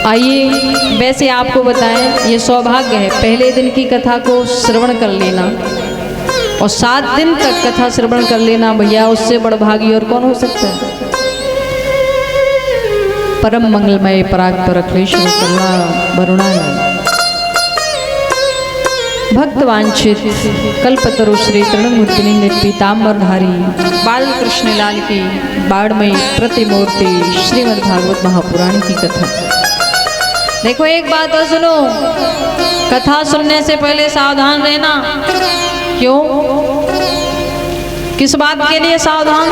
आइए वैसे आपको बताएं, ये सौभाग्य है पहले दिन की कथा को श्रवण कर लेना और 7 दिन तक कथा श्रवण कर लेना। भैया उससे बड़ भागी और कौन हो सकता है। परम मंगलमय पराग पर अखिलेश्वर करुणा वरुणा भक्तवांछित कल्पतरु श्री तृणमूर्तिलिंग पीताम्बरधारी बाल कृष्ण लाल की बाड़मयी प्रतिमूर्ति श्रीमद् भागवत महापुराण की कथा। देखो एक बात तो सुनो, कथा सुनने से पहले सावधान रहना। क्यों? किस बात के लिए सावधान?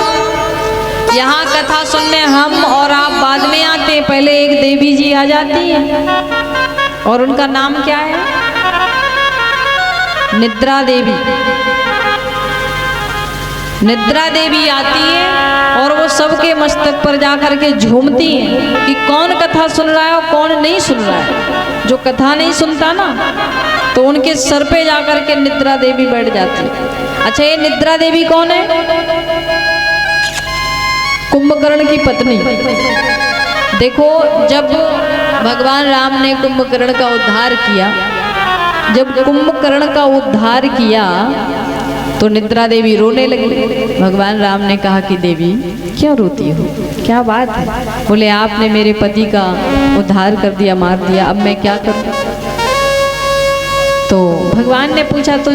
यहाँ कथा सुनने हम और आप बाद में आते हैं, पहले एक देवी जी आ जाती है और उनका नाम क्या है? निद्रा देवी। निद्रा देवी आती है और वो सबके मस्तक पर जाकर के झूमती है कि कौन कथा सुन रहा है और कौन नहीं सुन रहा है। जो कथा नहीं सुनता ना तो उनके सर पे जाकर के निद्रा देवी बैठ जाती है। अच्छा, ये निद्रा देवी कौन है? कुंभकर्ण की पत्नी। देखो जब भगवान राम ने कुंभकर्ण का उद्धार किया, जब कुंभकर्ण का उद्धार किया तो निद्रा देवी रोने लगी। भगवान राम ने कहा कि देवी क्यों रोती हो, क्या बात है? बोले आपने मेरे पति का उद्धार कर दिया, मार दिया, अब मैं क्या करूं? तो भगवान ने पूछा तो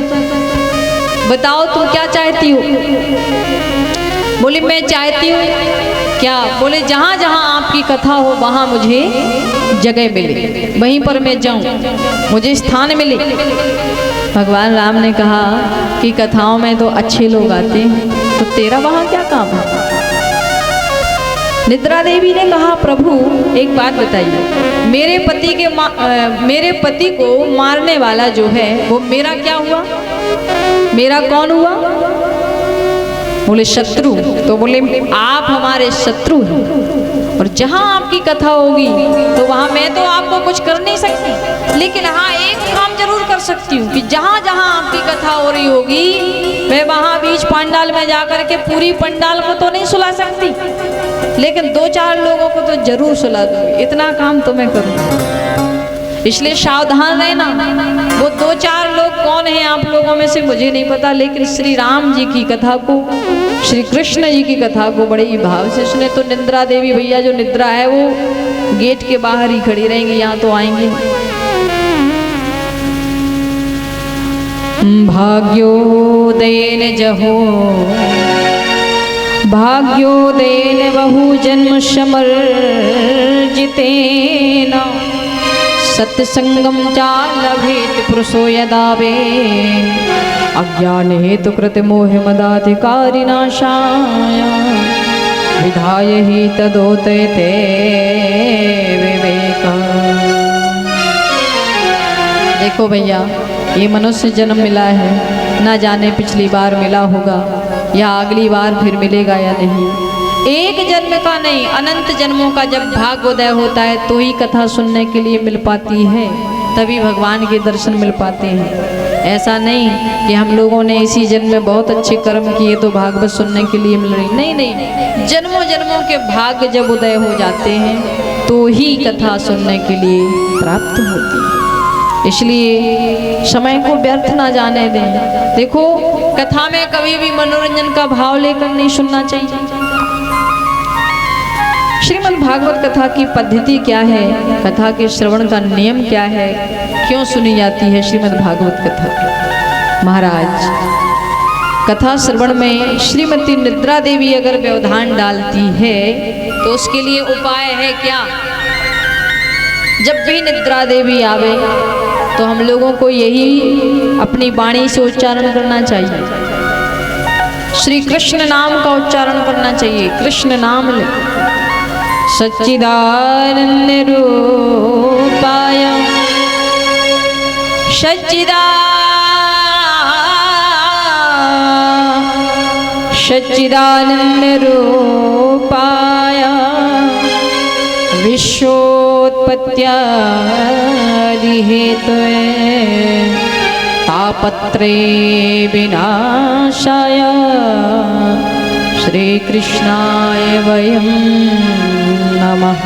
बताओ तुम क्या चाहती हो? बोले मैं चाहती हूँ क्या? बोले जहाँ जहाँ आपकी कथा हो वहाँ मुझे जगह मिले, वहीं पर मैं जाऊँ, मुझे स्थान मिले। भगवान राम ने कहा कि कथाओं में तो अच्छे लोग आते हैं, तो तेरा वहाँ क्या काम है? निद्रा देवी ने कहा प्रभु एक बात बताइए, मेरे पति को मारने वाला जो है वो मेरा क्या हुआ? मेरा कौन हुआ? बोले शत्रु। तो बोले आप हमारे शत्रु हैं और जहाँ आपकी कथा होगी तो वहाँ मैं तो आपको कुछ कर नहीं सकती, लेकिन हाँ एक काम जरूर कर सकती हूँ कि जहाँ जहाँ आपकी कथा हो रही होगी मैं वहाँ बीच पंडाल में जाकर के पूरी पंडाल को तो नहीं सुला सकती, लेकिन 2-4 लोगों को तो जरूर सुला दूंगी। इतना काम तो मैं करूँगी, इसलिए सावधान रहना। वो 2-4 लोग कौन हैं आप लोगों में से मुझे नहीं पता, लेकिन श्री राम जी की कथा को, श्री कृष्ण जी की कथा को बड़े ही भाव से सुने। तो निद्रा देवी भैया जो निद्रा है वो गेट के बाहर ही खड़ी रहेंगी, यहाँ तो आएंगी। भाग्योदयेन जहो भाग्योदयेन बहु जन्म समर्जितेन सत्संगम चालभेत पुरुषो यदावे अज्ञान हेतु कृत मोह मदाधिकारिनाशाय विधाय ही तदोतयते विवेक। देखो भैया ये मनुष्य जन्म मिला है, ना जाने पिछली बार मिला होगा या अगली बार फिर मिलेगा या नहीं। एक जन्म का नहीं, अनंत जन्मों का जब भाग्योदय होता है तो ही कथा सुनने के लिए मिल पाती है, तभी भगवान के दर्शन मिल पाते हैं। ऐसा नहीं कि हम लोगों ने इसी जन्म में बहुत अच्छे कर्म किए तो भागवत सुनने के लिए मिल रही, नहीं नहीं, जन्मों जन्मों के भाग्य जब उदय हो जाते हैं तो ही कथा सुनने के लिए प्राप्त होती है। इसलिए समय को व्यर्थ ना जाने दें। देखो कथा में कभी भी मनोरंजन का भाव लेकर नहीं सुनना चाहिए। श्रीमद् भागवत कथा की पद्धति क्या है, कथा के श्रवण का नियम क्या है, क्यों सुनी जाती है श्रीमद् भागवत कथा? महाराज कथा श्रवण में श्रीमती निद्रा देवी अगर व्यवधान डालती है तो उसके लिए उपाय है क्या? जब भी निद्रा देवी आवे तो हम लोगों को यही अपनी वाणी से उच्चारण करना चाहिए, श्री कृष्ण नाम का उच्चारण करना चाहिए। कृष्ण नाम ले। सच्चिदानंद रूपाय सच्चिदानंद रूपाय विश्वोत्पत्त्यादि हेतवे तापत्रे विनाशाय श्री कृष्णाय वयं नमः।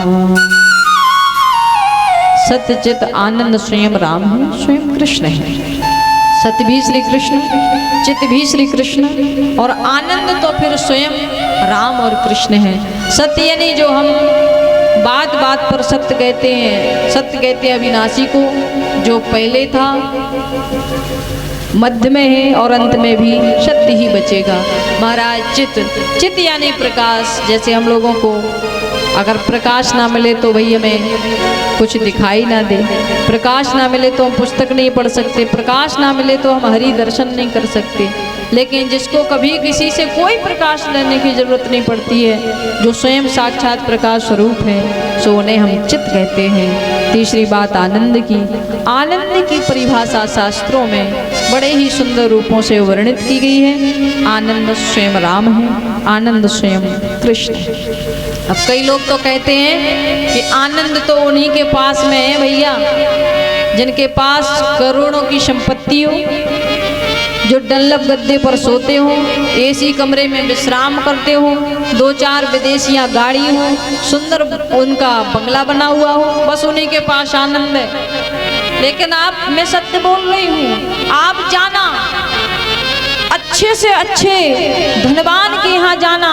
सत्य चित आनंद स्वयं राम है, स्वयं कृष्ण है। सत्य भी श्री कृष्ण, चित भी श्री कृष्ण और आनंद तो फिर स्वयं राम और कृष्ण है। सत्य यानी जो हम बात बात पर सत्य कहते हैं, सत्य कहते हैं अविनाशी को, जो पहले था, मध्य में है और अंत में भी सत्य ही बचेगा। महाराज चित, चित यानी प्रकाश। जैसे हम लोगों को अगर प्रकाश ना मिले तो भाई हमें कुछ दिखाई ना दे, प्रकाश ना मिले तो हम पुस्तक नहीं पढ़ सकते, प्रकाश ना मिले तो हम हरि दर्शन नहीं कर सकते। लेकिन जिसको कभी किसी से कोई प्रकाश लेने की जरूरत नहीं पड़ती है, जो स्वयं साक्षात प्रकाश स्वरूप है, सो उन्हें हम चित कहते हैं। तीसरी बात आनंद की। आनंद की परिभाषा शास्त्रों में बड़े ही सुंदर रूपों से वर्णित की गई है। आनंद स्वयं राम है, आनंद स्वयं कृष्ण है। अब कई लोग तो कहते हैं कि आनंद तो उन्हीं के पास में है भैया जिनके पास करोड़ों की संपत्ति हो, जो डल्लभ गद्दे पर सोते हो, एसी कमरे में विश्राम करते हो, 2-4 विदेशियां गाड़ी हो, सुंदर उनका बंगला बना हुआ हो, बस उन्हीं के पास आनंद है। लेकिन आप, मैं सत्य बोल रही हूँ, आप जाना अच्छे से अच्छे धनवान के यहाँ जाना,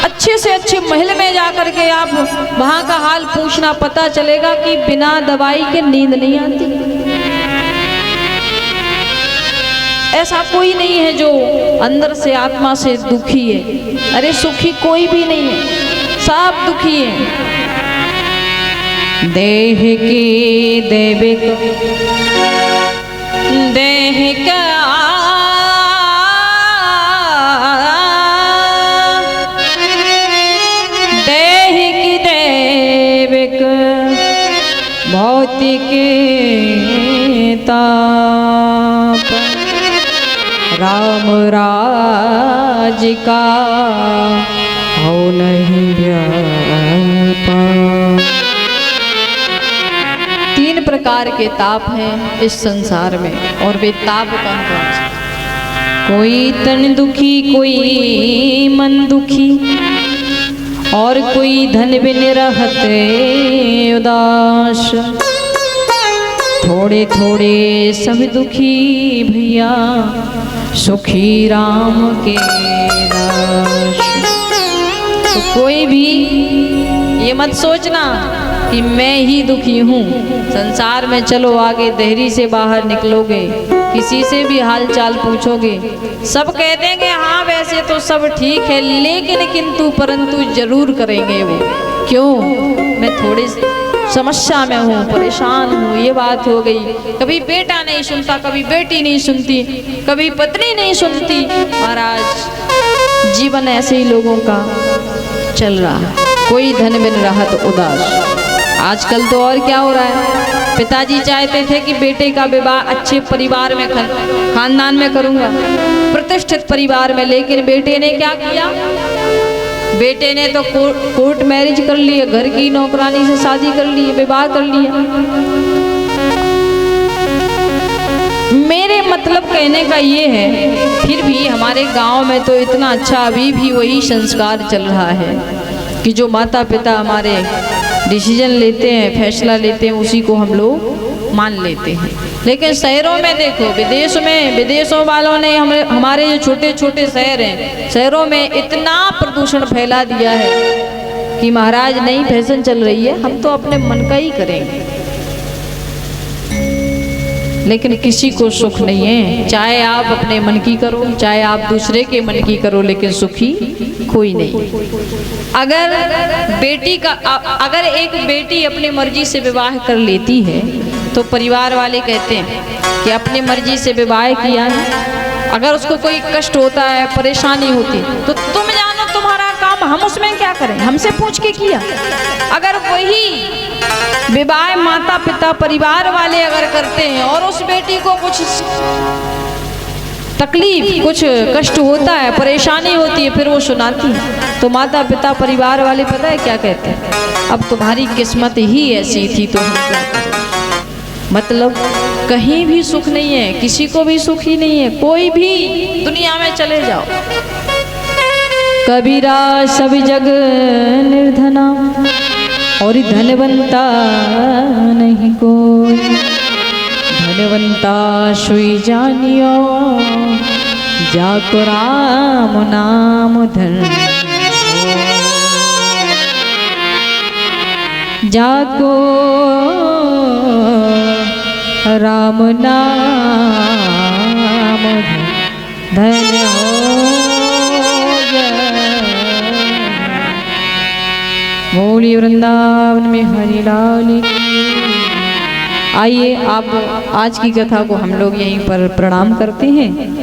अच्छे से अच्छे महल में जाकर के आप वहाँ का हाल पूछना, पता चलेगा कि बिना दवाई के नींद नहीं आती। ऐसा कोई नहीं है जो अंदर से आत्मा से दुखी है। अरे सुखी कोई भी नहीं है, सब दुखी है। देह की देविक देह का भौतिक ताप राम राज का हो नहीं व्यापा। 3 प्रकार के ताप हैं इस संसार में, और वे ताप कौन कौन से? कोई तन दुखी, कोई मन दुखी, और कोई धन बिन रहते उदास। थोड़े थोड़े सब दुखी भैया, सुखी राम के दास। तो कोई भी ये मत सोचना कि मैं ही दुखी हूँ। संसार में चलो आगे, देहरी से बाहर निकलोगे, किसी से भी हाल चाल पूछोगे, सब कह देंगे हाँ वैसे तो सब ठीक है, लेकिन किंतु परंतु जरूर करेंगे वो। क्यों? मैं थोड़ी समस्या में हूँ, परेशान हूँ, ये बात हो गई। कभी बेटा नहीं सुनता, कभी बेटी नहीं सुनती, कभी पत्नी नहीं सुनती। महाराज जीवन ऐसे ही लोगों का चल रहा है। कोई धन बिन रहत उदास। आजकल तो और क्या हो रहा है, पिताजी चाहते थे कि बेटे का विवाह अच्छे परिवार में, खानदान में करूंगा, प्रतिष्ठित परिवार में, लेकिन बेटे ने क्या किया? बेटे ने तो कोर्ट मैरिज कर लिया, घर की नौकरानी से शादी कर ली, विवाह कर लिया। मेरे मतलब कहने का ये है, फिर भी हमारे गांव में तो इतना अच्छा अभी भी वही संस्कार चल रहा है कि जो माता पिता हमारे डिसीजन लेते हैं, फैसला लेते हैं, उसी को हम लोग मान लेते हैं। लेकिन शहरों में देखो, विदेशों वालों ने हमारे जो छोटे छोटे शहर हैं, शहरों में इतना प्रदूषण फैला दिया है कि महाराज नई फैशन चल रही है, हम तो अपने मन का ही करेंगे, लेकिन किसी को सुख नहीं है। चाहे आप अपने मन की करो, चाहे आप दूसरे के मन की करो, लेकिन सुखी कोई नहीं। अगर एक बेटी अपनी मर्जी से विवाह कर लेती है तो परिवार वाले कहते हैं कि अपनी मर्जी से विवाह किया है, अगर उसको कोई कष्ट होता है, परेशानी होती, तो तुम जानो, तुम्हारा काम, हम उसमें क्या करें, हमसे पूछ के किया। अगर वही विवाह माता पिता परिवार वाले अगर करते हैं और उस बेटी को कुछ तकलीफ, कुछ कष्ट होता है, परेशानी होती है, फिर वो सुनाती है, तो माता पिता परिवार वाले पता है क्या कहते हैं? अब तुम्हारी किस्मत ही ऐसी थी तो हम क्या करें। मतलब कहीं भी सुख नहीं है, किसी को भी सुख ही नहीं है, कोई भी दुनिया में चले जाओ। कबीरा सब जग निर्धना और धनवंता नहीं, धन्यवंता सुई जानियो, जाको राम नाम धन, जाको राम नाम धन हो। बोलिए वृंदावन में हरि लाल की। आइए आप आज की कथा को हम लोग यहीं पर प्रणाम करते हैं।